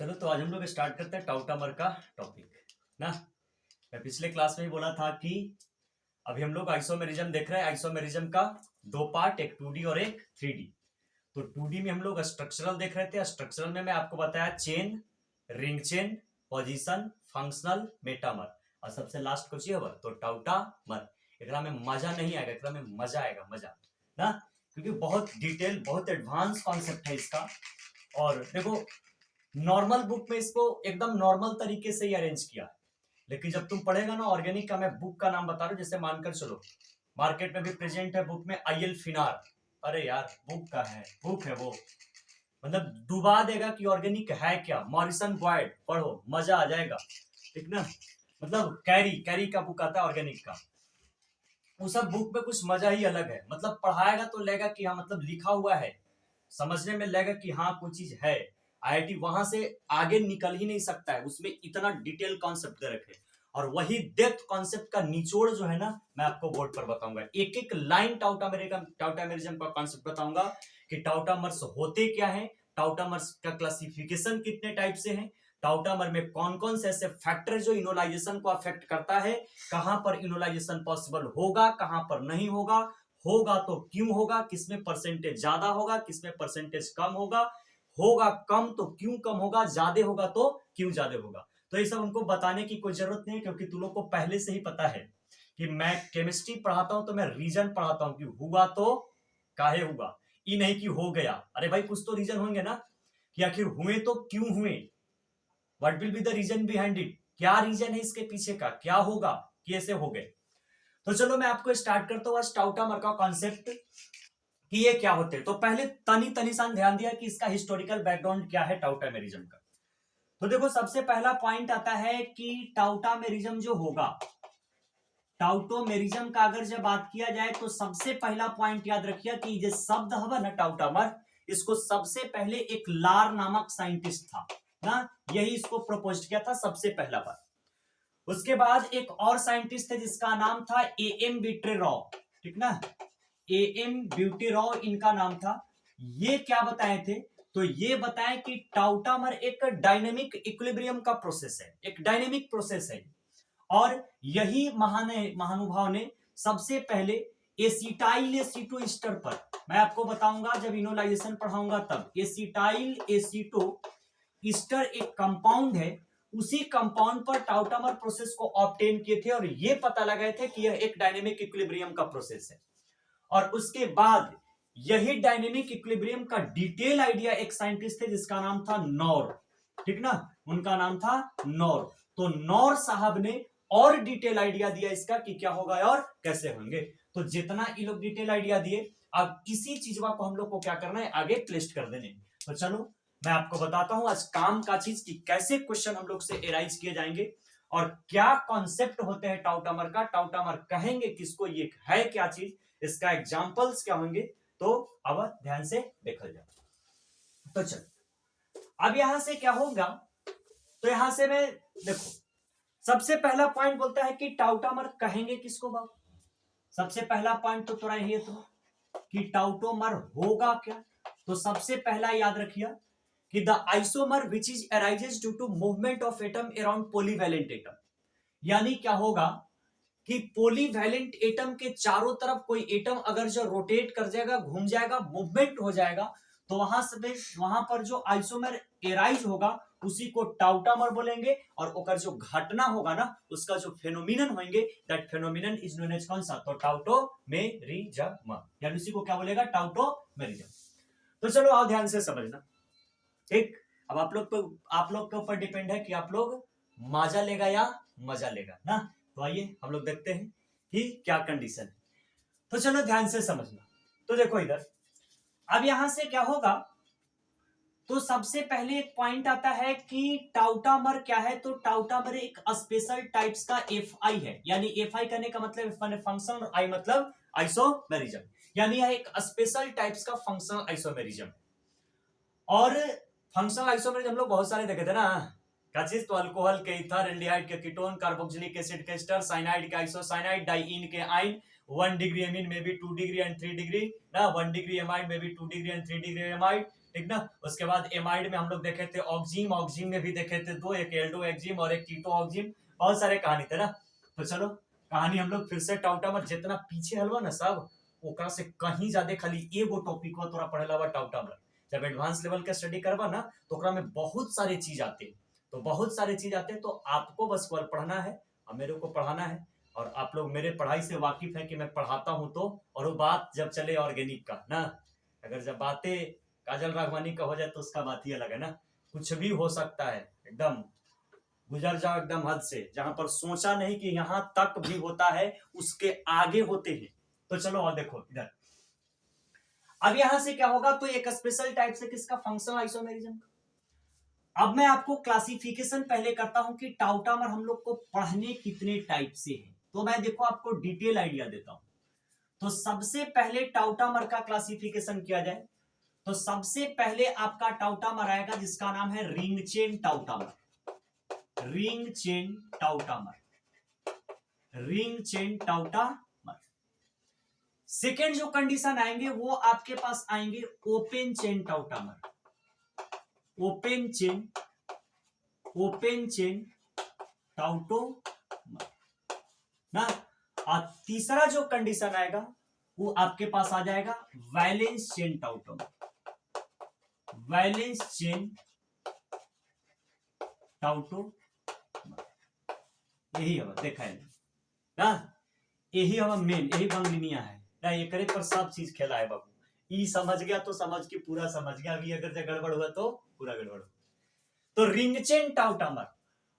चलो तो आज हम लोग स्टार्ट करते हैं टाउटामर का टॉपिक ना। मैं पिछले क्लास में ही बोला था कि अभी हम लोग आइसोमेरिज्म देख रहे हैं। आइसोमेरिज्म का दो पार्ट, एक 2D और एक 3D। तो 2D में हम लोग स्ट्रक्चरल देख रहे थे। स्ट्रक्चरल में मैं आपको बताया chain, ring chain, position, functional, metamer और सबसे लास्ट कुछ ही तो टाउटामर। एकरा में मजा नहीं आएगा, एकरा में मजा आएगा, मजा ना, क्योंकि बहुत डिटेल, बहुत एडवांस कॉन्सेप्ट है इसका। और देखो, नॉर्मल बुक में इसको एकदम नॉर्मल तरीके से ही अरेंज किया है, लेकिन जब तुम पढ़ेगा ना ऑर्गेनिक का, मैं बुक का नाम बता रहा हूँ, जैसे मानकर चलो मार्केट में भी प्रेजेंट है बुक में आईएल फिनार। अरे यार बुक का है, बुक है वो, मतलब डुबा देगा कि ऑर्गेनिक है क्या। मॉरिसन बॉयड पढ़ो, मजा आ जाएगा, ठीक ना। मतलब कैरी कैरी का बुक आता है ऑर्गेनिक का, वो सब बुक में कुछ मजा ही अलग है। मतलब पढ़ाएगा तो लगेगा कि हाँ, मतलब लिखा हुआ है, समझने में लगेगा कि हाँ कोई चीज है। आईआईटी वहां से आगे निकल ही नहीं सकता है, उसमें इतना डिटेल कॉन्सेप्ट दे रखे। और वही डेप्थ कॉन्सेप्ट का निचोड़ जो है ना, मैं आपको बोर्ड पर बताऊंगा। एक एक लाइन टाउटामेरिज्म का कॉन्सेप्ट बताऊंगा कि टाउटामर्स होते क्या है, टाउटामर्स का क्लासिफिकेशन कितने टाइप से है, टाउटामर में कौन कौन से ऐसे फैक्टर जो इनोलाइजेशन को अफेक्ट करता है, कहां पर इनोलाइजेशन पॉसिबल होगा, कहां पर नहीं होगा, होगा तो क्यों होगा, किसमें परसेंटेज ज्यादा होगा, किसमें परसेंटेज कम होगा, होगा कम तो क्यों कम होगा, ज्यादा होगा तो क्यों ज्यादा होगा। तो ये सब उनको बताने की कोई जरूरत नहीं है, क्योंकि तुम लोग को पहले से ही पता है कि मैं केमिस्ट्री पढ़ाता हूं तो मैं रीजन पढ़ाता हूं कि हुआ तो काहे हुआ, ये नहीं कि हो गया। अरे भाई कुछ तो रीजन होंगे ना, कि आखिर हुए तो क्यों हुए, what will be the reason behind it, क्या रीजन है इसके पीछे का, क्या होगा कि ऐसे हो गए। तो चलो मैं आपको स्टार्ट करता हूँ आज टाउटामर का कॉन्सेप्ट कि ये क्या होते हैं। तो पहले तनी तनी सा ध्यान दिया कि इसका हिस्टोरिकल बैकग्राउंड क्या है टाउटामेरिज्म का। तो देखो सबसे पहला पॉइंट आता है कि टाउटामेरिज्म जो होगा, टाउटोमेरिज्म का अगर जब बात किया जाए तो सबसे पहला पॉइंट याद रखिए कि ये शब्द है ना टाउटामर, इसको सबसे पहले एक लार नामक साइंटिस्ट था ना, यही इसको प्रपोज किया था सबसे पहला बार। उसके बाद एक और साइंटिस्ट थे जिसका नाम था एएम ब्यूटेरॉ, ठीक ना, एएम ब्यूटेरॉ इनका नाम था। ये क्या बताए थे, तो ये बताए कि टाउटामर एक डायनेमिक इक्विलिब्रियम का प्रोसेस है, एक डायनेमिक प्रोसेस है। और यही महानुभाव ने सबसे पहले एसिटाइल एसीटो ईस्टर पर, मैं आपको बताऊंगा जब इनोलाइजेशन पढ़ाऊंगा तब, एसिटाइल एसीटो ईस्टर एक कंपाउंड है, उसी कंपाउंड पर टाउटामर प्रोसेस को ऑब्टेन किए थे और ये पता लगाए थे कि यह एक डायनेमिक इक्विलिब्रियम का प्रोसेस है। और उसके बाद यही डायनेमिक इक्विलिब्रियम का डिटेल आइडिया एक साइंटिस्ट थे जिसका नाम था नॉर, ठीक ना, उनका नाम था नॉर। तो नॉर साहब ने और डिटेल आइडिया दिया इसका कि क्या होगा और कैसे होंगे। तो जितना ये लोग डिटेल आइडिया दिए, अब इसी चीजवा को हम लोग को क्या करना है, आगे टेस्ट कर देने। तो चलो मैं आपको बताता हूं आज काम का चीज कि कैसे क्वेश्चन हम लोग से एराइज किए जाएंगे और क्या कॉन्सेप्ट होते हैं टाउटामर का, टाउटामर कहेंगे किसको, ये है क्या चीज, इसका एग्जांपल्स क्या होंगे। तो अब ध्यान से देखा जाए। तो चल अब यहां से क्या होगा, तो यहां से मैं देखो सबसे पहला पॉइंट बोलता है कि टाउटामर कहेंगे किसको बाबू। सबसे पहला पॉइंट तो थोड़ा ये तो कि टाउटोमर होगा क्या। तो सबसे पहला याद रखिए कि the isomer which is arises due to movement of atom around polyvalent atom. यानी क्या होगा कि पॉलीवैलेंट एटम के चारों तरफ कोई एटम अगर जो रोटेट कर जाएगा, घूम जाएगा, मूवमेंट हो जाएगा, तो वहां पर जो आइसोमर एराइज होगा उसी को टाउटामर बोलेंगे। और ओकर जो घटना होगा ना, उसका जो फेनोमिनन होंगे, that phenomenon is known as कौन सा, तो टाउटोमेरिज्म, यानी उसी को क्या बोलेगा, टाउटोमेरिज्म। तो चलो आओ ध्यान से समझना, ठीक। अब आप लोग के ऊपर डिपेंड है कि आप लोग मजा लेगा या मजा लेगा ना। तो आइए हम लोग देखते हैं कि क्या कंडीशन है। तो चलो ध्यान से समझना। तो देखो इधर अब यहां से क्या होगा, तो सबसे पहले एक पॉइंट आता है कि टाउटामर क्या है। तो टाउटामर एक स्पेशल टाइप्स का एफआई है, यानी एफआई करने का मतलब फंक्शन और आई मतलब आइसोमेरिज्म, यानी यह एक स्पेशल टाइप्स का फंक्शनल आइसोमेरिज्म। और फंक्शनल आइसोमेरिज्म हम लोग बहुत सारे देखे थे ना, क्या चीज, तो अल्कोहल के इथर, एल्डिहाइड के कीटोन, कार्बोक्सिलिक एसिड के एस्टर, साइनाइड के आइसोसाइनाइड, डाइईन के आइन, 1 डिग्री एमीन में भी 2 डिग्री एंड 3 डिग्री ना, 1 डिग्री एमाइड में भी 2 डिग्री एंड 3 डिग्री एमाइड, ठीक ना। उसके बाद एमाइड में हम लोग देखे थे ऑक्जिम, ऑक्जिम में भी देखे थे दो, एक एल्डो एक्जिम और एक कीटो ऑक्जिम, बहुत सारे कहानी थे ना। तो चलो कहानी हम लोग फिर से टाउटामर जितना पीछे हलवा ना सब ओकरा से कहीं ज्यादा खाली एगो टॉपिक में तोरा पढ़ेला हुआ टाउटामर। जब एडवांस लेवल का स्टडी करबा ना तो ओकरा में बहुत सारे चीज आते हैं, तो बहुत सारे चीज आते हैं, तो आपको बस केवल पढ़ना है और मेरे को पढ़ाना है। और आप लोग मेरे पढ़ाई से वाकिफ है कि मैं पढ़ाता हूं तो, और वो बात जब चले ऑर्गेनिक का ना, अगर जब बातें काजल राघवानी का हो जाए तो उसका बात ही अलग है ना। कुछ भी हो सकता है, एकदम गुजर जाओ एकदम हद से, जहां पर सोचा नहीं कि यहां तक भी होता है उसके आगे होते हैं। तो चलो और देखो इधर, अब यहां से क्या होगा, तो एक स्पेशल टाइप से किसका, फंक्शनल आइसोमेरिज्म का। अब मैं आपको क्लासिफिकेशन पहले करता हूं कि टाउटामर हम लोग को पढ़ने कितने टाइप से है, तो मैं देखो आपको डिटेल आइडिया देता हूं। तो सबसे पहले टाउटामर का क्लासिफिकेशन किया जाए तो सबसे पहले आपका टाउटामर आएगा जिसका नाम है ring chain tautomer, ring chain tautomer, ring chain tautomer. Second जो कंडीशन आएंगे वो आपके पास आएंगे open chain tautomer, open chain, open chain tautomer ना। और तीसरा जो कंडीशन आएगा वो आपके पास आ जाएगा वैलेंस चेन टाउटोमर, वैलेंस चेन टाउटोमर। यही है देखा है ना, यही हम मेन, यही बंगलिनिया है ना, ये करे पर सब चीज खेला है बाबू। ई समझ गया तो समझ के पूरा समझ गया, अभी अगर से गड़बड़ हुआ तो पूरा गड़बड़ हुआ। तो रिंग चेन टाउटामर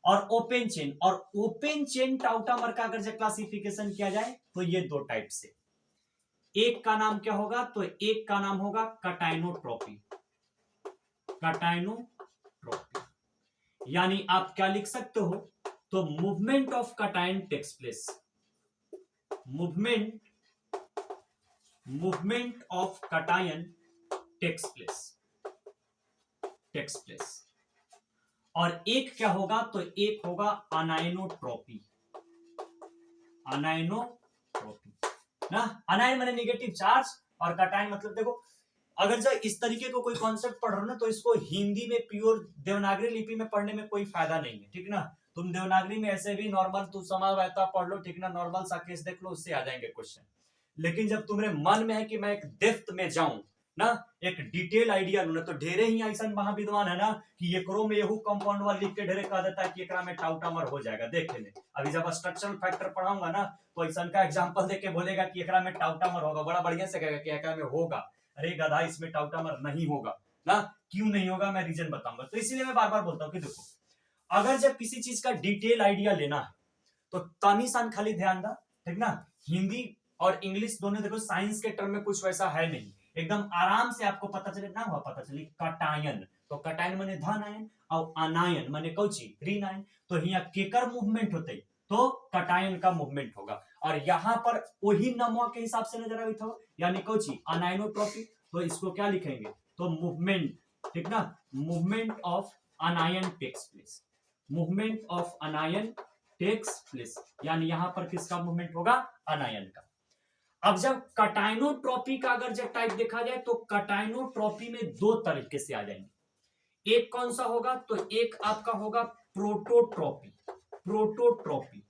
और ओपन चेन, और ओपन चेन टाउटामर का अगर से क्लासिफिकेशन किया जाए तो ये दो टाइप से, एक का नाम क्या होगा, तो एक का नाम होगा कटाइनोट्रोपी, कटाइनोट्रोपी, यानी आप क्या लिख सकते हो, तो movement of cation takes place, movement, movement of cation takes place, takes place. और एक क्या होगा, तो एक होगा अनायनोट्रोपी, अनायनोट्रोपी ना। अनायन माने नेगेटिव चार्ज और कटायन मतलब, देखो अगर जब इस तरीके को कोई कॉन्सेप्ट पढ़ रहे हो ना तो इसको हिंदी में प्योर देवनागरी लिपि में पढ़ने में कोई फायदा नहीं है, ठीक ना। तुम देवनागरी में ऐसे भी नॉर्मल तू समाज रहता पढ़ लो, ठीक ना, नॉर्मल सा केस देख लो, उससे आ जाएंगे क्वेश्चन। लेकिन जब तुम्हारे मन में है कि मैं एक डेप्थ में जाऊं ना, एक डिटेल आइडिया लू ना, तो ढेरे ही ऐसा महाविद्वान है ना कि एकरो में एहू कंपाउंड वाला लिख के ढेरे कह देता है कि एकरा में टाउटामर हो जाएगा। देख ले अभी जब स्ट्रक्चरल फैक्टर पढ़ाऊंगा ना तो ऐसा का एग्जांपल देके बोलेगा कि एकरा में टाउटामर होगा, बड़ा बढ़िया से कहेगा कि एकरा में होगा। अरे गधा, इसमें टाउटामर नहीं होगा ना, क्यों नहीं होगा मैं रीजन बताऊंगा। तो इसीलिए मैं बार बार बोलता हूं कि देखो अगर जब किसी चीज का डिटेल आइडिया लेना है तो तानी सान खाली ध्यान दा, ठीक ना। हिंदी और इंग्लिश दोनों देखो, साइंस के टर्म में कुछ वैसा है नहीं, एकदम आराम से आपको पता चले ना, हुआ पता चले कटायन, तो कटायन माने धन आयन और अनायन माने कौची ऋण आयन, तो यहाँ केकर मूवमेंट होते तो कटायन का मूवमेंट होगा। और यहाँ पर वही नमवा के हिसाब से नजर आवी था, यानी कौची अनायनोट्रोपी, तो इसको क्या लिखेंगे, तो मूवमेंट, ठीक ना, movement of anion takes place, movement of anion takes place, यानी यहां पर किसका मूवमेंट होगा, अनायन का। अब जब कटाइनोट्रोपी का अगर जब टाइप देखा जाए तो कटाइनोट्रोपी में दो तरीके से आ जाएंगे। एक कौन सा होगा, तो एक आपका होगा प्रोटोट्रोपी, प्रोटोट्रोपी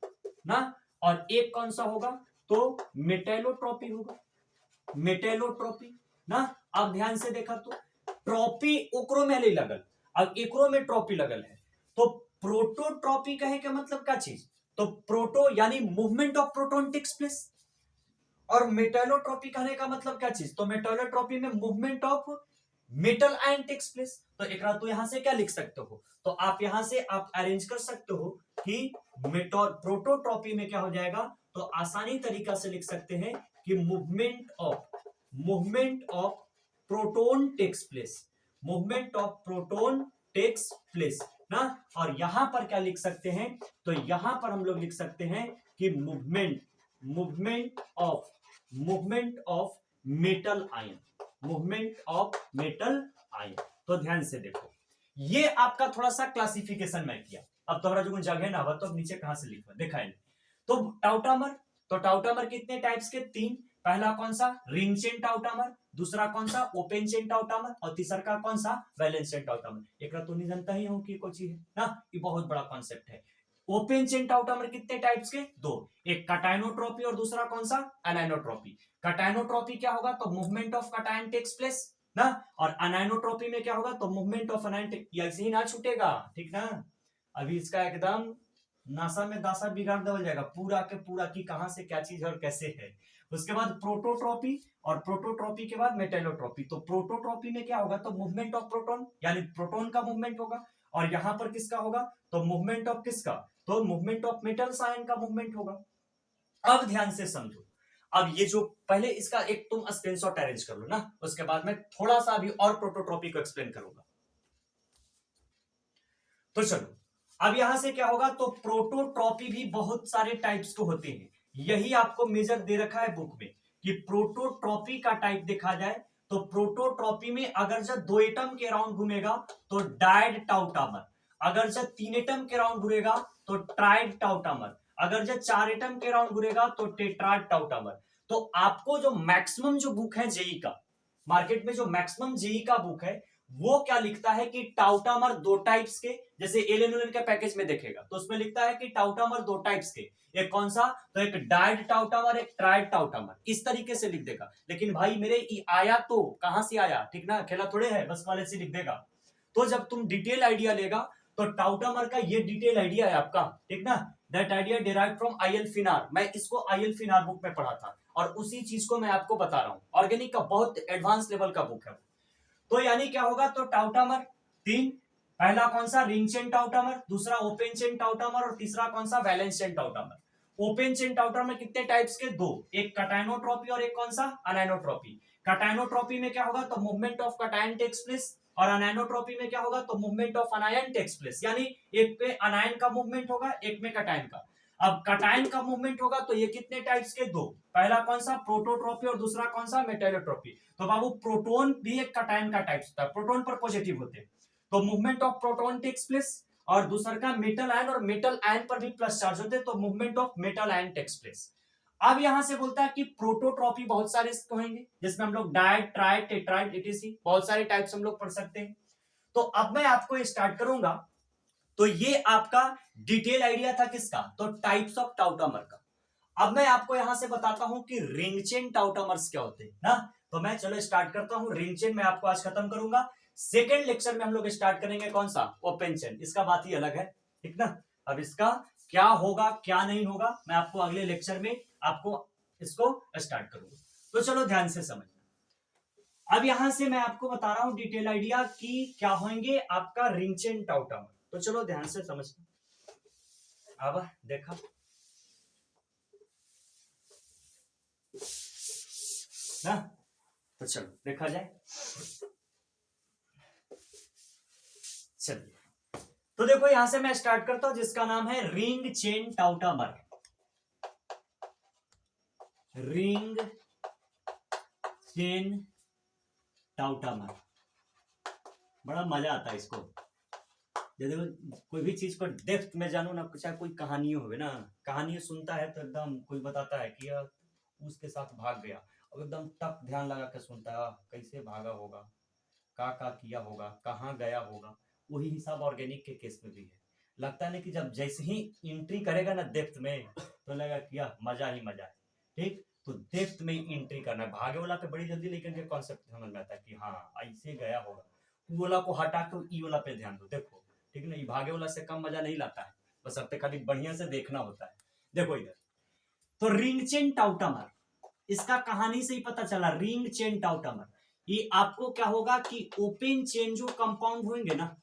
ना, और एक कौन सा होगा, तो मेटेलोट्रोपी होगा, मेटेलोट्रोपी ना। अब ध्यान से देखा तो ट्रोपी ओकरो में नहीं लगल, अब एकरो में ट्रोपी लगल है, तो प्रोटोट्रोपी कहे का मतलब क्या चीज, तो प्रोटो यानी movement of proton takes place, और मेटेलोट्रोपी कहने का मतलब क्या चीज, तो मेटेलोट्रोपी में movement of metal ion takes place. तो एक तो यहां से क्या लिख सकते हो, तो आप यहां से आप अरेंज कर सकते हो कि प्रोटोट्रोपी में क्या हो जाएगा, तो आसानी तरीका से लिख सकते हैं कि movement of proton takes place, movement of proton takes place ना। और यहां पर क्या लिख सकते हैं, तो यहां पर हम लोग लिख सकते हैं कि movement of metal ion, movement of metal ion. तो ध्यान से देखो, ये आपका थोड़ा सा क्लासिफिकेशन मैं किया। अब तुम्हारा जो जगह ना हो तो नीचे कहां से लिखा देखा है, तो टाउटामर, तो टाउटामर कितने टाइप्स के, तीन, पहला कौन सा, रिंग चेन टाउटामर, दूसरा कौन सा, ओपन चेन टाउटामर, और तीसरा का कौन सा, वैलेंस चेन टाउटामर। एक तो नहीं जानता ही हूं कि कौन सी है ना, ये बहुत बड़ा कॉन्सेप्ट है। ओपन चेन टाउटामर कितने टाइप्स के, दो, एक कटाइनोट्रोपी और दूसरा कौन सा, अनाइनोट्रोपी। कटाइनोट्रोपी क्या होगा, तो movement of cation takes place ना, और अनाइनोट्रोपी में क्या होगा, तो मूवमेंट ऑफ अनायन, ऐसे ही ना छूटेगा, ठीक ना। अभी इसका एकदम नासा में दासा बिगाड़ देवल जाएगा पूरा के पूरा की कहां से क्या चीज और कैसे है। उसके बाद प्रोटोट्रोपी, और प्रोटोट्रोपी के बाद मेटेलोट्रोपी। तो प्रोटोट्रोपी में क्या होगा, तो मूवमेंट ऑफ प्रोटॉन, यानी प्रोटॉन का मूवमेंट होगा, और यहां पर किसका होगा, तो मूवमेंट ऑफ किसका, तो मूवमेंट ऑफ मेटल्स आयन का मूवमेंट होगा। अब ध्यान से समझो, अब ये जो पहले इसका एक तुम स्क्रीनशॉट अरेंज कर लो ना, उसके बाद मैं थोड़ा सा अभी और प्रोटोट्रोपी को एक्सप्लेन करूंगा। तो चलो अब यहां से क्या होगा, तो प्रोटोट्रोपी भी बहुत सारे टाइप्स के होते हैं, यही आपको मेजर दे रखा है बुक में कि प्रोटोट्रोपी का टाइप देखा जाए तो प्रोटोट्रोपी में अगर जब 2 एटम के राउंड घूमेगा तो डायड टाउटामर, अगर जब 3 एटम के राउंड घूमेगा तो ट्राइड टाउटामर, अगर जब 4 एटम के राउंड घूमेगा तो टेट्राड टाउटामर। तो आपको जो मैक्सिमम जो बुक है जेई का, मार्केट में जो मैक्सिमम जेई का बुक है वो क्या लिखता है कि टाउटामर 2 टाइप्स के, जैसे एलेनुलन के पैकेज में देखेगा तो उसमें लिखता है कि टाउटामर 2 टाइप्स के, एक कौन सा, तो एक डाइड टाउटामर, एक ट्राइड टाउटामर, इस तरीके से लिख देगा। लेकिन भाई मेरे आया तो कहां से आया, ठीक ना, खेला थोड़े है, बस कॉलेज से लिख देगा। तो जब तुम डिटेल आइडिया लेगा तो टाउटामर का ये डिटेल आइडिया है आपका, ठीक ना, that idea derived from IL फिनार, मैं इसको आईएल फिनार बुक में पढ़ा था और उसी चीज को मैं आपको बता रहा हूं, ऑर्गेनिक का बहुत एडवांस लेवल का बुक है। तो यानी क्या होगा, तो टाउटामर 3, पहला कौन सा, रिंग चेन टाउटामर, दूसरा ओपन चेन टाउटामर, और तीसरा कौन सा, valence chain tautomer. Open chain टाउटामर कितने टाइप्स के, दो, एक कटाइनोट्रोपी और एक कौन सा, अनाइनोट्रोपी। कटाइनोट्रोपी में क्या होगा, तो movement of cation takes place, और अनाइनोट्रोपी में क्या होगा, तो movement of anion takes place, यानी एक पे अनायन का मूवमेंट होगा, एक में कटायन का। अब कटायन का मूवमेंट होगा तो ये कितने टाइप्स के, दो, पहला कौन सा, प्रोटोट्रोपी, और दूसरा कौन सा, मेटेलोट्रोपी। तो बाबू प्रोटोन भी एक कटायन का टाइप होता है, प्रोटोन पर पॉजिटिव होते हैं, तो movement of proton takes place, और दूसरा का मेटल आयन, और मेटल आयन पर भी प्लस चार्ज होते हैं, तो movement of metal ion takes place. अब यहां से बोलता है कि प्रोटोट्रोपी बहुत सारे कहेंगे, जिसमें हम लोग डाइड, ट्राइड, टेट्राइड, एटीसी बहुत सारे टाइप्स हम लोग पढ़ सकते हैं। तो अब मैं आपको स्टार्ट करूंगा, तो ये आपका डिटेल आइडिया था किसका, तो टाइप्स ऑफ टाउटामर का। अब मैं आपको यहां से बताता हूं कि रिंग चेन टाउटामर्स क्या होते हैं ना। तो मैं चलो स्टार्ट करता हूं, रिंग चेन में आपको आज खत्म करूंगा, सेकेंड लेक्चर में हम लोग स्टार्ट करेंगे कौन सा, ओपन चेन, इसका बात ही अलग है, ठीक ना। अब इसका क्या होगा क्या नहीं होगा मैं आपको अगले लेक्चर में आपको इसको स्टार्ट करूंगा। तो चलो ध्यान से समझना, अब यहां से मैं आपको बता रहा हूं डिटेल आइडिया कि क्या होंगे आपका रिंग चेन टाउटामर। तो चलो ध्यान से समझना, अब देखा ना, तो चलो देखा जाए। चलिए तो देखो यहां से मैं स्टार्ट करता हूं, जिसका नाम है ring chain tautomer. Ring chain टाउटामर, बड़ा मजा आता है इसको, देखो कोई भी चीज को डेप्थ में जानो ना, चाहे कोई कहानी हो ना, कहानी सुनता है तो एकदम कोई बताता है कि यार उसके साथ भाग गया, अब एकदम तक ध्यान लगा के सुनता है, कैसे भागा होगा, का किया होगा, कहाँ गया होगा। वही हिसाब ऑर्गेनिक के केस में भी है, लगता है ना कि जब जैसे ही एंट्री करेगा ना डेप्थ में तो लगेगा कि यार मजा ही मजा है, ठीक। तो डेप्थ में एंट्री करना है, भागे वाला पे बड़ी जल्दी लेकिन के कॉन्सेप्ट समझ में आता है कि हाँ ऐसे गया होगा, वो वाला को हटा के ई वाला पे ध्यान दो, देखो ठीक है ना, ये भागे वाला से कम मजा नहीं लाता है, बस अब तक खाली बढ़िया से देखना होता है। देखो इधर, तो रिंग चेन टाउटामर, इसका कहानी से ही पता चला, रिंग चेन टाउटामर, ये आपको क्या होगा कि ओपन चेन जो कंपाउंड होंगे ना,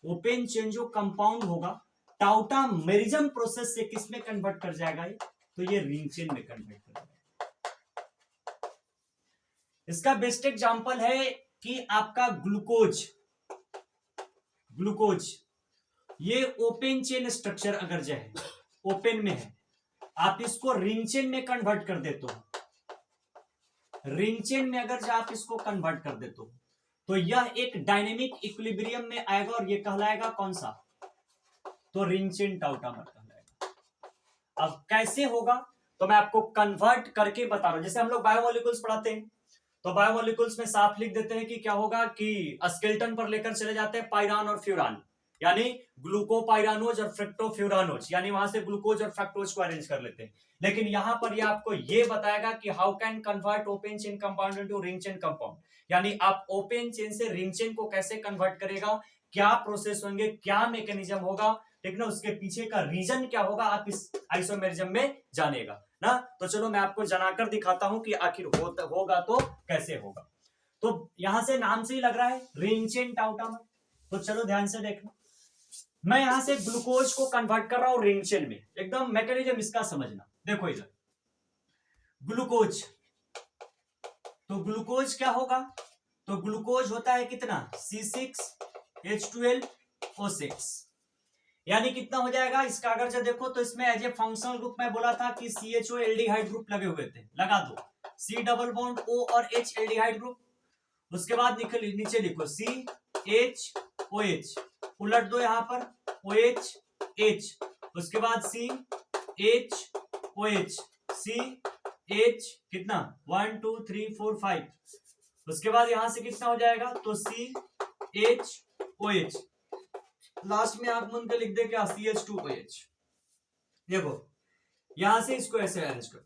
ओपन चेन जो कंपाउंड होगा टाउटामेरिज्म प्रोसेस से किस में कन्वर्ट कर जाएगा ये, तो ये रिंग चेन में कन्वर्ट कर जाएगा। इसका बेस्ट एग्जांपल है कि आपका ग्लूकोज, ग्लूकोज ये ओपन चेन स्ट्रक्चर अगर जो है ओपन में है, आप इसको रिंग चेन में कन्वर्ट कर देते हो, रिंग चेन में अगर जो आप इसको कन्वर्ट कर देते हो तो यह एक डायनेमिक इक्विलिब्रियम में आएगा और यह कहलाएगा कौन सा, तो रिंग चेन टाउटामर कहलाएगा। अब कैसे होगा, तो मैं आपको कन्वर्ट करके बता रहा हूं। जैसे हम लोग बायोमोलिकुल्स पढ़ाते हैं तो बायोमोलिकुल्स में साफ लिख देते हैं कि क्या होगा कि स्केलेटन पर लेकर चले जाते हैं पायरान और फ्यूरान, यानी ग्लूकोपाइरानोज और फ्रक्टोफ्यूरानोज, यानी वहां से ग्लूकोज और फ्रक्टोज को अरेंज कर लेते हैं। लेकिन यहां पर ये आपको ये बताएगा कि how can convert open chain compound into ring chain compound, यानी आप ओपन चेन से रिंग चेन को कैसे कन्वर्ट करेगा, क्या प्रोसेस होंगे, क्या मैकेनिज्म होगा, ठीक ना, उसके पीछे का रीजन क्या होगा, आप इस आइसोमेरिज्म में जानेगा ना। तो चलो मैं आपको जनाकर दिखाता हूं कि आखिर होगा तो कैसे होगा। तो यहां से नाम से ही लग रहा है रिंग चेन टाउटामर। तो चलो ध्यान से देखना, मैं यहां से ग्लूकोज को कन्वर्ट कर रहा हूं रिंग चेन में, एकदम मैकेनिज्म इसका समझना। देखो इधर ग्लूकोज, तो ग्लूकोज क्या होगा, तो ग्लूकोज होता है कितना C6H12O6, यानी कितना हो जाएगा इसका, अगर जो देखो तो इसमें एज ए फंक्शनल ग्रुप में बोला था कि CHO एल्डिहाइड ग्रुप लगे हुए थे, लगा दो C डबल बॉन्ड O और H एल्डिहाइड ग्रुप। उसके बाद नीचे लिखो CHOH, उलट दो यहां पर OH, उसके बाद CHOH, CH कितना 1 2 3 4 5, उसके बाद यहां से कितना हो जाएगा तो CHOH, लास्ट में आप मुन के लिख दे क्या CH2OH। देखो यहां से इसको ऐसे अरेंज कर दो।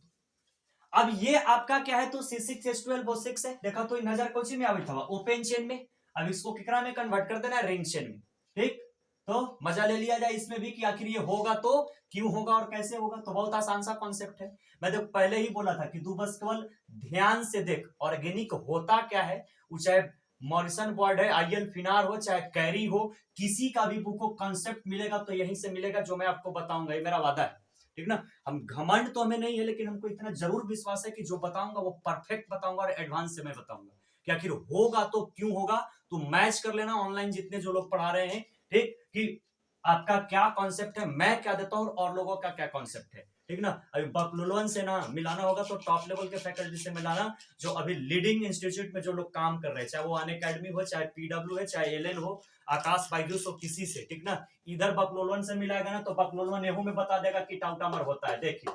अब ये आपका क्या है तो C6H12O6 है, देखा तो नजर कौन में आवे था ओपन चेन में, अब इसको किकरा में कन्वर्ट कर देना रिंग चेन में, ठीक। तो मजा ले लिया जाए इसमें भी कि आखिर ये होगा तो क्यों होगा और कैसे होगा। तो बहुत आसान सा कॉन्सेप्ट है, मैं तो पहले ही बोला था कि तू बस केवल ध्यान से देख ऑर्गेनिक होता क्या है, चाहे मॉरिसन बॉर्ड है, आईएल फिनार हो, चाहे कैरी हो, किसी का भी बुक को कॉन्सेप्ट मिलेगा तो यहीं से मिलेगा जो मैं आपको बताऊंगा, ये मेरा वादा है, ठीक ना। हम घमंड तो हमें नहीं है, लेकिन हमको इतना जरूर विश्वास है कि जो बताऊंगा वो परफेक्ट बताऊंगा और एडवांस से मैं बताऊंगा कि आखिर होगा तो क्यों होगा। तो मैच कर लेना ऑनलाइन जितने जो लोग पढ़ा रहे हैं, ठीक, कि आपका क्या कॉन्सेप्ट है, मैं क्या देता हूं और लोगों का क्या कॉन्सेप्ट है, ठीक ना। अभी बकलुलवन से ना मिलाना होगा तो टॉप लेवल के फैकल्टी से मिलाना, जो अभी लीडिंग इंस्टीट्यूट में जो लोग काम कर रहे हैं, चाहे वो अनअकैडमी हो, चाहे पीडब्ल्यू है, चाहे एलएन हो, आकाश बाइजूस हो, किसी से, ठीक ना। इधर बकलोलवन से मिलाएगा ना तो बकलोलवन एहू में बता देगा कि टाउटामर होता है, देखिए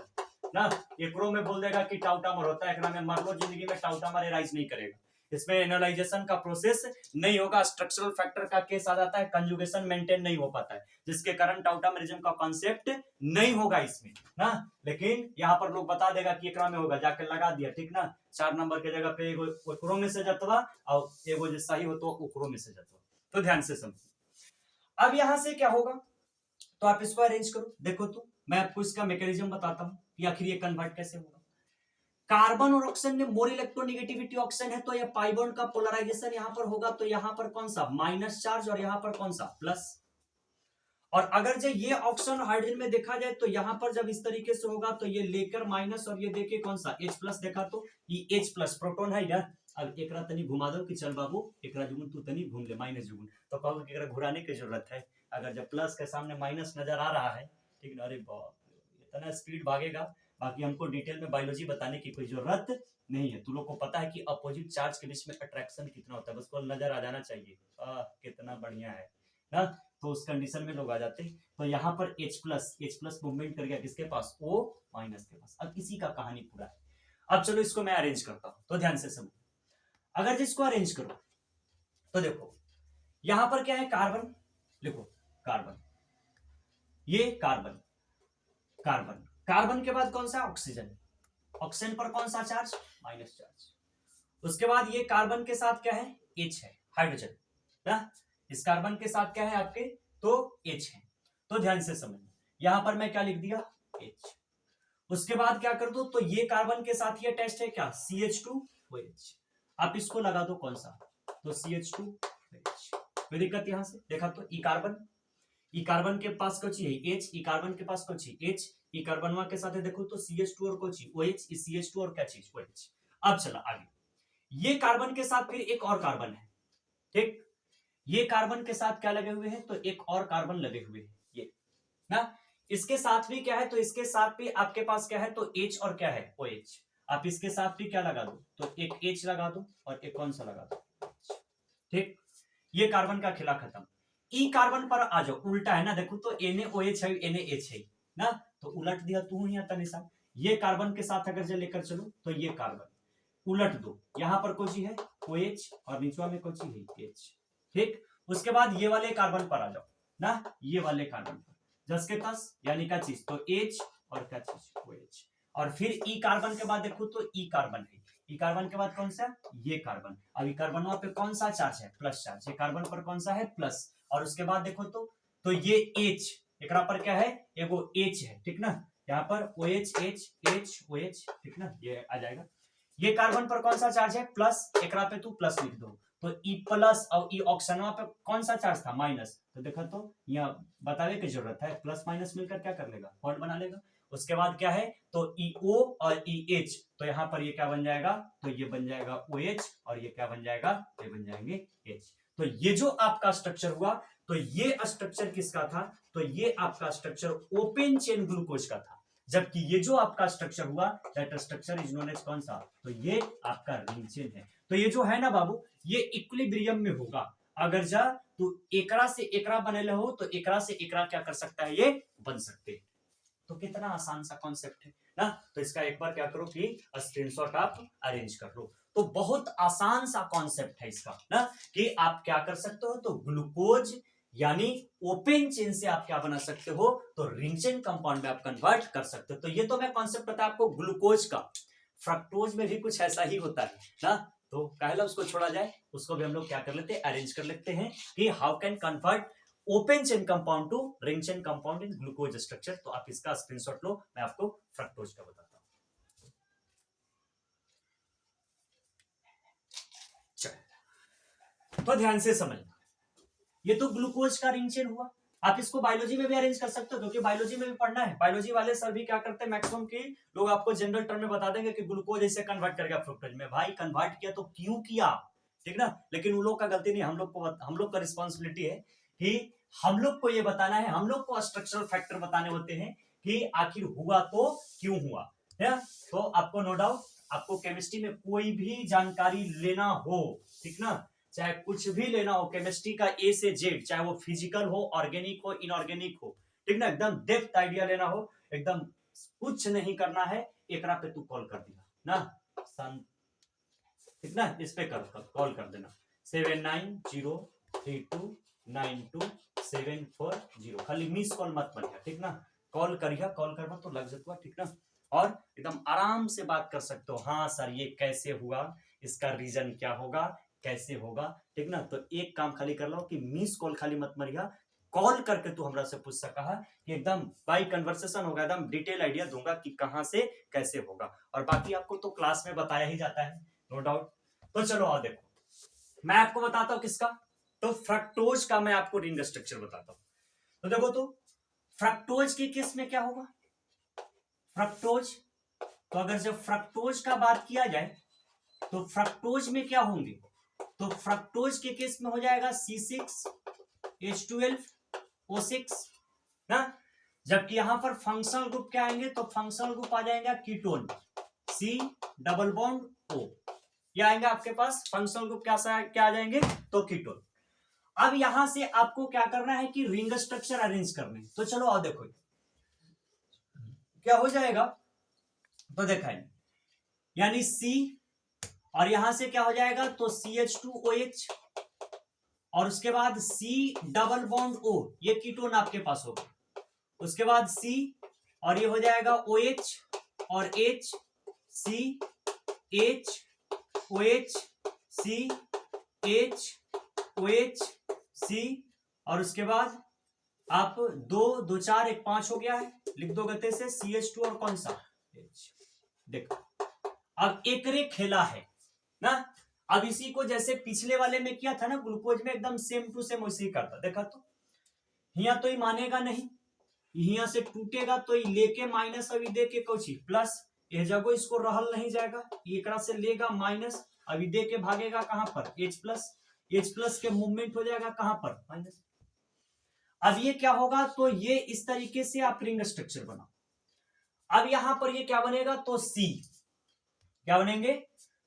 ना, एकरो में बोल देगा कि टाउटामर होता है, एकरा में मरलो जिंदगी में टाउटामर एराइज नहीं करेगा, इसमें एनालाइजेशन का प्रोसेस नहीं होगा, स्ट्रक्चरल फैक्टर का केस आ जाता है, कंजुगेशन मेंटेन नहीं हो पाता है, जिसके कारण टाउटामरिज्म का कॉन्सेप्ट नहीं होगा इसमें ना। लेकिन यहाँ पर लोग बता देगा कि एकरा में होगा, जाके लगा दिया, ठीक ना। 4 नंबर के जगह पे एगो ओकरो में से जतवा और एगो जो सही हो तो ओकरो में से जतवा। तो ध्यान से समझो, अब यहां से क्या होगा तो आप इसको अरेंज करो। देखो तो मैं आपको इसका मैकेनिज्म बताता हूं कि आखिर ये कन्वर्ट कैसे होगा। कार्बन और ऑक्सीजन में मोर इलेक्ट्रोनेगेटिविटी ऑक्सीजन है तो ये पाई बॉन्ड का पोलराइजेशन यहां पर होगा, तो यहां पर कौन सा माइनस चार्ज और यहां पर कौन सा प्लस। और अगर जो ये ऑक्सीजन हाइड्रोजन में देखा जाए तो यहां पर जब इस तरीके से होगा तो ये लेकर माइनस और ये देखिए कौन सा H प्लस, देखा तो ये H प्लस प्रोटॉन है यार। अब एकरा तनी घुमा दो कि चल बाबू एकरा जुगुन तू तनी घूम ले माइनस जुगुन, तो कहो कि एकरा घुराने की जरूरत है। अगर जब प्लस के सामने माइनस नजर आ रहा है, ठीक ना, अरे बाप इतना स्पीड भागेगा। बाकी हमको डिटेल में बायोलॉजी बताने की कोई जरूरत नहीं है, तू लोग को पता है कि अपोजिट चार्ज के बीच में अट्रैक्शन कितना होता है, बस को नजर आ जाना चाहिए। कितना बढ़िया है ना। तो उस कंडीशन में लोग आ जाते हैं। तो यहाँ पर H प्लस मूवमेंट कर गया किसके पास, O माइनस के पास। अब इसी का कहानी पूरा है। अब चलो इसको मैं अरेंज करता हूं, तो ध्यान से समझो। अगर जिसको अरेंज करो तो देखो यहां पर क्या है, कार्बन, लिखो कार्बन, ये कार्बन, कार्बन, कार्बन के बाद कौन सा ऑक्सीजन, ऑक्सीजन पर कौन सा चार्ज माइनस चार्ज। उसके बाद ये कार्बन के साथ क्या है H है, हाइड्रोजन ना। इस कार्बन के साथ क्या है आपके तो H है। तो ध्यान से समझना, यहां पर मैं क्या लिख दिया H। उसके बाद क्या कर दो तो ये कार्बन के साथ ये टेस्ट है क्या CH2OH। आप इसको लगा दो कौन सा तो CH2OH। कोई दिक्कत यहां से देखा तो ई कार्बन के पास कुछ है H, ई कार्बन के पास कुछ है H, ई कार्बनवा के साथ है देखो तो CH2 और कुछ OH, CH2 और क्या चीज OH। अब चला आगे, ये कार्बन के साथ फिर एक और कार्बन है, ठीक। ये कार्बन के साथ क्या लगे हुए हैं तो एक और कार्बन लगे हुए हैं ये ना। इसके साथ भी क्या है तो इसके साथ भी आपके पास क्या है तो H और क्या है OH। आप इसके साथ भी क्या लगा दो तो एक H लगा दो और एक कौन सा लगा दो, ठीक। ये कार्बन का खिला खत्म। ई कार्बन पर आ जाओ, उल्टा है ना, देखो तो NaOH है NaH है ना, तो उलट दिया तू यहाँ तनिषा। ये कार्बन के साथ अगर जो लेकर चलो तो ये कार्बन उलट दो, यहां पर कोची है OH और नीचवा में कोची है H, ठीक। उसके बाद ये वाले कार्बन पर आ जाओ ना, ये वाले कार्बन पर 10 के 10 यानी क्या चीज, तो H और क्या चीज OH, और फिर ई कार्बन के बाद देखो तो ई कार्बन है, ई कार्बन के बाद कौन सा, ये कार्बन। अब ई कार्बन पे कौन सा चार्ज है, प्लस चार्ज, ये कार्बन पर कौन सा है, प्लस, और उसके बाद देखो तो ये H, एकरा पर क्या है, एगो H है, ठीक ना, यहाँ पर OH H H OH, ठीक ना, ये आ जाएगा। ये कार्बन पर कौन सा चार्ज है, प्लस, एकरा पे तू प्लस लिख दो, तो ई प्लस और ई ऑक्सीजन पे कौन सा चार्ज था, माइनस, तो देखा तो यहाँ बताने की जरूरत है, प्लस माइनस मिलकर क्या कर लेगा, बॉन्ड बना लेगा। उसके बाद क्या है, तो EO और EH, तो यहाँ पर ये क्या बन जाएगा, तो ये बन जाएगा OH और ये क्या बन जाएगा, ये बन जाएंगे H। तो ये जो आपका स्ट्रक्चर हुआ, तो ये स्ट्रक्चर किसका था, तो ये आपका स्ट्रक्चर ओपन चेन ग्लूकोज का था, जबकि ये जो आपका स्ट्रक्चर हुआ that structure is known as कौन सा, तो ये आपका रिंग चेन है। तो ये जो है ना बाबू, ये इक्विलिब्रियम में होगा, अगर जा तो एकरा से एकरा बनेले हो तो एकरा से एकरा क्या कर सकता है, ये बन सकते हैं। तो कितना आसान सा कॉन्सेप्ट है ना, तो इसका एक बार क्या करो कि स्क्रीनशॉट आप अरेंज कर लो। तो बहुत आसान सा कॉन्सेप्ट है इसका ना, कि आप क्या कर सकते हो, तो ग्लूकोज यानी ओपन चेन से आप क्या बना सकते हो, तो रिंग चेन कंपाउंड में आप कन्वर्ट कर सकते हो। तो ये तो मैं कॉन्सेप्ट बताया आपको ग्लूकोज का, फ्रक्टोज में भी कुछ ऐसा ही होता है ना, तो पहले उसको छोड़ा जाए, उसको भी हम लोग क्या कर लेते हैं, अरेंज कर लेते हैं कि how can convert open chain compound to ring chain compound in glucose structure. तो आप इसका स्क्रीनशॉट लो, मैं आपको फ्रक्टोज का बताता हूं। तो ध्यान से समझना, ये तो ग्लूकोज का रिंग चेन हुआ। आप इसको बायोलॉजी में भी अरेंज कर सकते हो, क्योंकि बायोलॉजी में भी पढ़ना है। बायोलॉजी वाले सर भी क्या करते हैं, मैक्सिमम की लोग आपको जनरल टर्म में बता देंगे कि ग्लूकोज ऐसे कन्वर्ट करेगा फ्रुक्टोज में। भाई कन्वर्ट किया तो क्यों किया, ठीक ना, लेकिन उन लोग का गलती नहीं, हम लोग का रिस्पॉन्सिबिलिटी है कि हम लोग को ये बताना है, हम लोग को स्ट्रक्चरल फैक्टर बताने होते हैं कि आखिर हुआ तो क्यों हुआ है। तो आपको नो डाउट, आपको केमिस्ट्री में कोई भी जानकारी लेना हो, ठीक ना, चाहे कुछ भी लेना हो केमिस्ट्री का A से Z, चाहे वो फिजिकल हो, ऑर्गेनिक हो, इनऑर्गेनिक हो, ठीक ना, एकदम डेप्थ आइडिया लेना हो, एकदम कुछ नहीं करना है, एकरा पे तू कॉल कर दिया ना, ठीक ना, इस पे कॉल कर देना 7903292740, खाली मिस कॉल मत करिया, ठीक ना, कॉल करिया, कॉल करवा तो लग जाता, ठीक ना, और एकदम आराम से बात कर सकते हो, हाँ सर ये कैसे हुआ, इसका रीजन क्या होगा, कैसे होगा, ठीक ना। तो एक काम खाली कर लो कि मिस कॉल खाली मत मरिया, कॉल करके तू हमरा से पूछ सका है कि एकदम बाई कन्वर्सेशन होगा, एकदम डिटेल आइडिया दूंगा कि कहां से कैसे होगा, और बाकी आपको तो क्लास में बताया ही जाता है, नो डाउट। तो चलो आओ देखो, मैं आपको बताता हूं किसका, तो फ्रक्टोज का मैं आपको रिंग स्ट्रक्चर बताता हूं। तो देखो तो फ्रक्टोज के केस में क्या होगा, फ्रक्टोज, तो अगर जब फ्रक्टोज का बात किया जाए तो फ्रक्टोज में क्या होंगे, तो फ्रक्टोज के केस में हो जाएगा C6H12O6 ना, जबकि यहां पर फंक्शनल ग्रुप क्या आएंगे, तो फंक्शनल ग्रुप आ जाएगा ketone, C double bond O, ये आएंगे आपके पास फंक्शनल ग्रुप, क्या आ जाएंगे, तो कीटोन। अब यहां से आपको क्या करना है कि रिंग स्ट्रक्चर अरेंज करने, तो चलो आओ देखो क्या हो जाएगा, तो देखा यानी C और यहां से क्या हो जाएगा, तो CH2OH, और उसके बाद C डबल बॉन्ड O, ये कीटोन आपके पास होगा, उसके बाद C और ये हो जाएगा OH और H, C H OH C H OH C, और उसके बाद आप 2 2 4 1 5 हो गया है, लिख दो गते से CH2 और कौन सा H। देखो अब एकरे खेला है ना, अब इसी को जैसे पिछले वाले में किया था ना ग्लूकोज में, एकदम सेम टू सेम वैसे ही करता, देखा तो यहाँ तो ही मानेगा नहीं, यहाँ से टूटेगा तो ही लेके माइनस, अभी दे के कौची प्लस, यह जगह इसको रहल नहीं जाएगा, एकरा से लेगा माइनस, अभी दे के भागेगा कहां पर H प्लस के मूवमेंट हो जाएगा कहां पर माइनस। अब ये क्या होगा, तो ये इस तरीके से आप रिंग स्ट्रक्चर बनाओ। अब यहां पर ये क्या बनेगा, तो C क्या बनेंगे,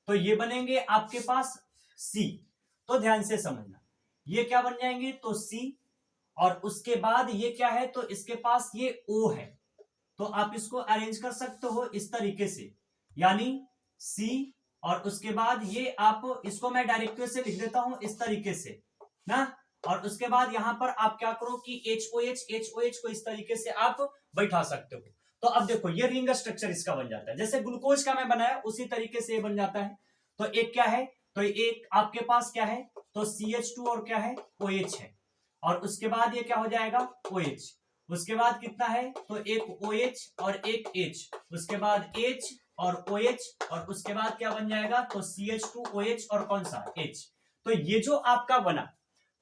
तो ये बनेंगे आपके पास C, तो ध्यान से समझना, ये क्या बन जाएंगे, तो C, और उसके बाद ये क्या है, तो इसके पास ये O है, तो आप इसको अरेंज कर सकते हो इस तरीके से, यानी C और उसके बाद ये आप इसको मैं डायरेक्टली से लिख देता हूं इस तरीके से ना, और उसके बाद यहां पर आप क्या करो कि HOH को इस तरीके से आप बैठा सकते हो। तो अब देखो ये रिंग स्ट्रक्चर इसका बन जाता है, जैसे ग्लूकोज का मैं बनाया उसी तरीके से ये बन जाता है। तो एक क्या है, तो एक आपके पास क्या है, तो CH2 और क्या है, OH है, और उसके बाद ये क्या हो जाएगा, OH। उसके बाद कितना है, तो एक OH और एक H, उसके बाद H और OH, और उसके बाद क्या बन जाएगा, तो CH2OH और कौन सा H। तो ये जो आपका बना,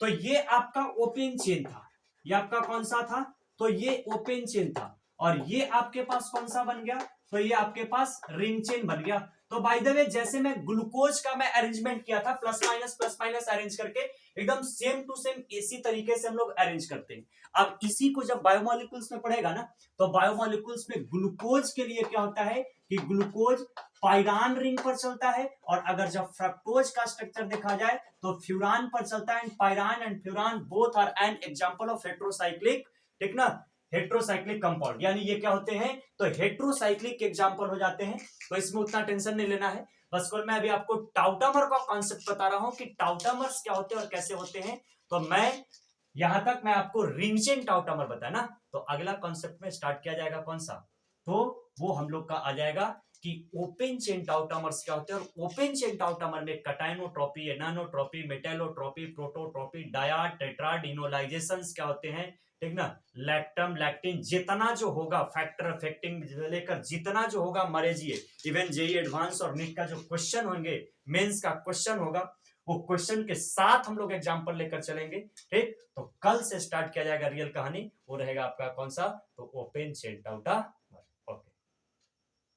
तो ये आपका ओपन चेन था, ये आपका कौन सा था, तो ये ओपन चेन था, और ये आपके पास कौन सा बन गया, तो ये आपके पास रिंग चेन बन गया। तो बाय द वे जैसे मैं ग्लूकोज का मैं अरेंजमेंट किया था प्लस माइनस अरेंज करके, एकदम सेम टू सेम इसी तरीके से हम लोग अरेंज करते हैं। अब इसी को जब बायोमोलिक्यूल्स में पढ़ेगा ना, तो बायोमोलिक्यूल्स में ग्लूकोज के लिए क्या होता है कि ग्लूकोज पाइरान रिंग पर चलता है, और अगर जब फ्रक्टोज का स्ट्रक्चर देखा जाए तो फ्यूरान पर चलता है। Pyran and furan both are an example of heterocyclic, ठीक ना, हेट्रोसाइक्लिक कंपाउंड, यानी ये क्या होते हैं, तो हेट्रोसाइक्लिक एग्जांपल हो जाते हैं। तो इसमें उतना टेंशन नहीं लेना है, बस कल मैं अभी आपको टाउटामर का कॉन्सेप्ट बता रहा हूं कि टाउटामर्स क्या होते हैं और कैसे होते हैं। तो मैं यहां तक मैं आपको रिंग चेन टाउटामर बताया ना, तो अगला कॉन्सेप्ट में स्टार्ट किया जाएगा कौन सा, तो वो हम लोग का आ जाएगा कि ओपन चेन टाउटामर्स क्या होते हैं। और ओपन चेन टाउटामर में कटाइनोट्रॉपी, एनानोट्रॉपी, मेटेलोट्रॉपी, प्रोटोट्रॉपी, डाया, टेट्रा, डिनोलाइजेशंस क्या होते हैं, ठीक ना, लैक्टम, लैक्टिन, जितना जो होगा फैक्टर अफेक्टिंग लेकर जितना जो होगा मरेजिए, इवन जेई एडवांस और नीट का जो क्वेश्चन होंगे, मेंस का क्वेश्चन होगा, वो क्वेश्चन के साथ हम लोग एग्जांपल लेकर चलेंगे, ठीक। तो कल से स्टार्ट किया जाएगा रियल कहानी, वो रहेगा आपका कौन सा, तो ओपन चेन टाउटा